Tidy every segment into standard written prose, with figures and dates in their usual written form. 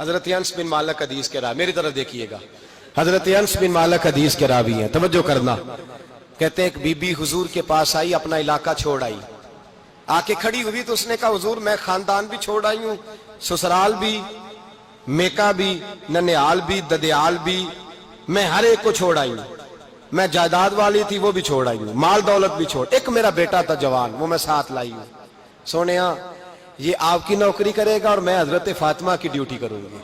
حضرت انس بن مالک حدیث کے راوی، میری طرف دیکھیے گا، حضرت انس بن مالک حدیث کے راوی ہیں، توجہ کرنا۔ کہتے ہیں ایک بی بی حضور کے پاس آئی، اپنا علاقہ چھوڑ آئی، آ کے کھڑی ہوئی تو اس نے کہا حضور میں خاندان بھی چھوڑ آئی ہوں، سسرال بھی، میکا بھی، ننیال بھی، ددیال بھی، میں ہر ایک کو چھوڑ آئی ہوں، میں جائیداد والی تھی وہ بھی چھوڑ آئی ہوں، مال دولت بھی چھوڑ، ایک میرا بیٹا تھا جوان وہ میں ساتھ لائی ہوں۔ سونیا یہ آپ کی نوکری کرے گا اور میں حضرت فاطمہ کی ڈیوٹی کروں گی،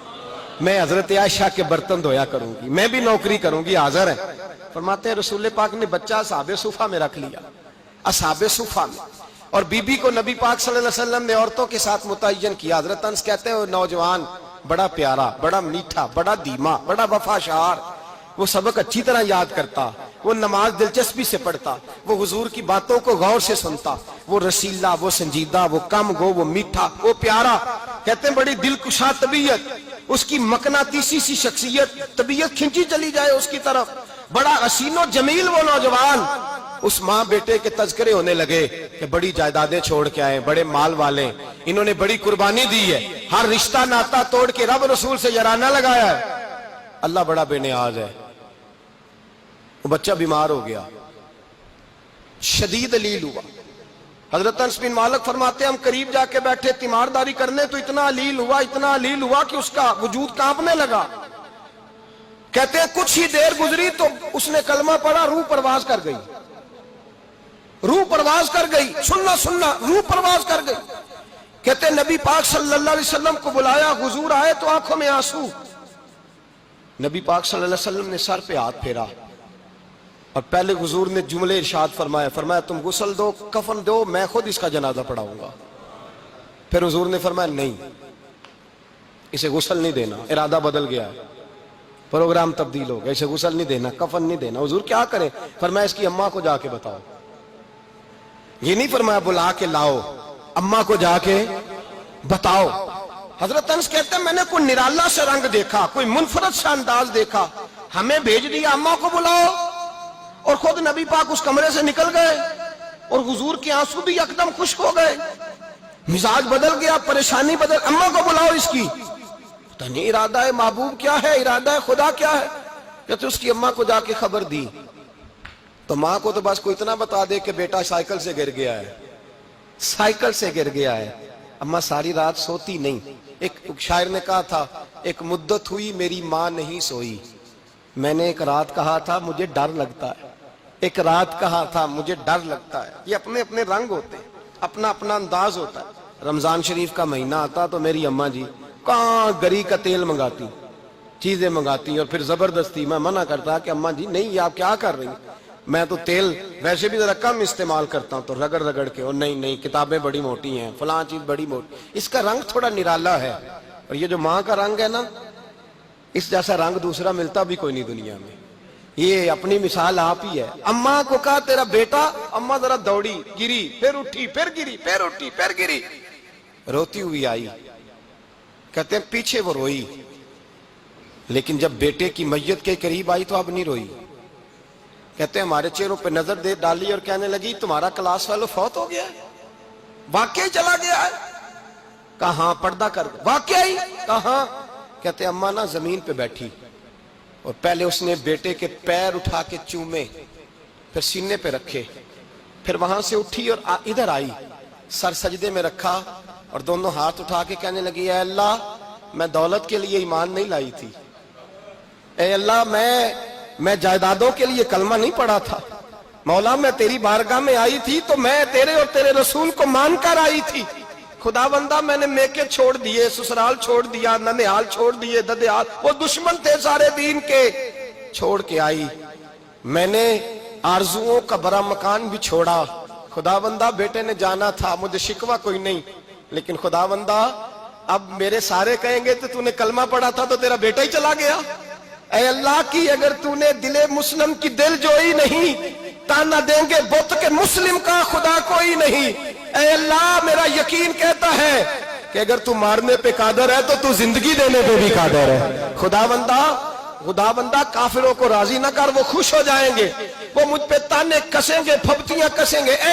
میں حضرت عائشہ کے برتن دھویا کروں گی، میں بھی نوکری کروں گی، حاضر ہے۔ فرماتے ہیں رسول پاک نے بچہ اصحاب صفہ میں رکھ لیا، اصحاب صفہ میں، اور بی بی کو نبی پاک صلی اللہ علیہ وسلم نے عورتوں کے ساتھ متعین کیا۔ حضرت انس کہتے ہیں وہ نوجوان بڑا پیارا، بڑا میٹھا، بڑا دھیما، بڑا وفاشار، وہ سبق اچھی طرح یاد کرتا، وہ نماز دلچسپی سے پڑھتا، وہ حضور کی باتوں کو غور سے سنتا، وہ رسیلا، وہ سنجیدہ، وہ کم گو، وہ میٹھا، وہ پیارا۔ کہتے ہیں بڑی دلکشا طبیعت، اس کی مقناطیسی سی شخصیت، طبیعت کھنچی چلی جائے اس کی طرف، بڑا حسین و جمیل وہ نوجوان۔ اس ماں بیٹے کے تذکرے ہونے لگے کہ بڑی جائیدادیں چھوڑ کے آئے، بڑے مال والے، انہوں نے بڑی قربانی دی ہے، ہر رشتہ ناتا توڑ کے رب رسول سے یارانہ لگایا ہے، اللہ بڑا بے نیاز ہے۔ وہ بچہ بیمار ہو گیا، شدید علیل ہوا۔ حضرت انس بن مالک فرماتے ہیں ہم قریب جا کے بیٹھے تیمارداری کرنے تو اتنا علیل ہوا کہ اس کا وجود کانپنے لگا۔ کہتے ہیں کچھ ہی دیر گزری تو اس نے کلمہ پڑھا، روح پرواز کر گئی، روح پرواز کر گئی، سننا روح پرواز کر گئی۔ کہتے ہیں نبی پاک صلی اللہ علیہ وسلم کو بلایا، حضور آئے تو آنکھوں میں آنسو۔ نبی پاک صلی اللہ علیہ وسلم نے سر پہ ہاتھ پھیرا اور پہلے حضور نے جملے ارشاد فرمایا تم غسل دو، کفن دو، میں خود اس کا جنازہ پڑھاؤں گا۔ پھر حضور نے فرمایا نہیں، اسے غسل نہیں دینا، ارادہ بدل گیا ہے، پروگرام تبدیل ہو گیا، اسے غسل نہیں دینا، کفن نہیں دینا۔ حضور کیا کریں؟ فرمایا اس کی اماں کو جا کے بتاؤ۔ یہ نہیں فرمایا بلا کے لاؤ، اماں کو جا کے بتاؤ۔ حضرت انس کہتے ہیں میں نے کوئی نرالا سے رنگ دیکھا، کوئی منفرد سا انداز دیکھا، ہمیں بھیج دیا اماں کو بلاؤ، اور خود نبی پاک اس کمرے سے نکل گئے اور حضور کے آنسو بھی یکدم خشک ہو گئے، مزاج بدل گیا، پریشانی بدل، اماں کو بلاؤ اس کی۔ پتہ نہیں ارادہ ہے محبوب کیا ہے، ارادہ ہے خدا کیا ہے۔ کہتے اس کی اماں کو جا کے خبر دی تو ماں کو تو بس کوئی اتنا بتا دے کہ بیٹا سائیکل سے گر گیا ہے، سائیکل سے گر گیا ہے۔ اماں ساری رات سوتی نہیں۔ ایک شاعر نے کہا تھا ایک مدت ہوئی میری ماں نہیں سوئی، میں نے ایک رات کہا تھا مجھے ڈر لگتا ہے، ایک رات کہا تھا مجھے ڈر لگتا ہے۔ یہ اپنے اپنے رنگ ہوتے ہیں، اپنا اپنا انداز ہوتا ہے۔ رمضان شریف کا مہینہ آتا تو میری اماں جی کہاں گری کا تیل منگاتی، چیزیں منگاتی، اور پھر زبردستی میں منع کرتا کہ اماں جی نہیں یہ آپ کیا کر رہی ہیں، میں تو تیل ویسے بھی ذرا کم استعمال کرتا ہوں، تو رگڑ رگڑ کے، اور نہیں کتابیں بڑی موٹی ہیں، فلاں چیز بڑی موٹی، اس کا رنگ تھوڑا نرالا ہے۔ اور یہ جو ماں کا رنگ ہے نا، اس جیسا رنگ دوسرا ملتا بھی کوئی نہیں دنیا میں۔ یہ اپنی مثال آپ ہی ہے۔ اماں کو کہا تیرا بیٹا، اماں ذرا دوڑی، گری، پھر اٹھی، پھر گری، پھر اٹھی، پھر گری، روتی ہوئی آئی۔ کہتے ہیں پیچھے وہ روئی، لیکن جب بیٹے کی میت کے قریب آئی تو اب نہیں روئی۔ کہتے ہیں ہمارے چہروں پہ نظر دے ڈالی اور کہنے لگی تمہارا کلاس فیلو فوت ہو گیا ہے، واقعی چلا گیا ہے؟ کہاں پردہ کر واقعی؟ کہاں؟ کہتے ہیں اماں نا زمین پہ بیٹھی اور پہلے اس نے بیٹے کے پیر اٹھا کے چومے، پھر سینے پہ رکھے، پھر وہاں سے اٹھی اور ادھر آئی، سر سجدے میں رکھا اور دونوں ہاتھ اٹھا کے کہنے لگی اے اللہ میں دولت کے لیے ایمان نہیں لائی تھی، اے اللہ میں جائیدادوں کے لیے کلمہ نہیں پڑھا تھا، مولا میں تیری بارگاہ میں آئی تھی تو میں تیرے اور تیرے رسول کو مان کر آئی تھی، خدا بندہ میں نے میکے چھوڑ دیے، سسرال چھوڑ دیا، ننیال چھوڑ دیے، ددیال، وہ دشمن تھے سارے دین کے، چھوڑ کے آئی، میں نے آرزوؤں کا بڑا مکان بھی چھوڑا، خدا بندہ بیٹے نے جانا تھا، مجھے شکوہ کوئی نہیں، لیکن خدا بندہ اب میرے سارے کہیں گے تو نے کلمہ پڑھا تھا تو تیرا بیٹا ہی چلا گیا، اے اللہ کی اگر نے دل مسلم کی دل جوئی نہیں، تانا دیں گے بت کے مسلم کا خدا کوئی نہیں، اے اللہ میرا یقین کہتا ہے کہ اگر تو مارنے پہ قادر ہے تو تو زندگی دینے پہ بھی قادر ہے، خدا بندہ کافروں کو راضی نہ کر، وہ خوش ہو جائیں گے، وہ مجھ پہ تانے کسیں گے، پھپتیاں کسیں گے، اے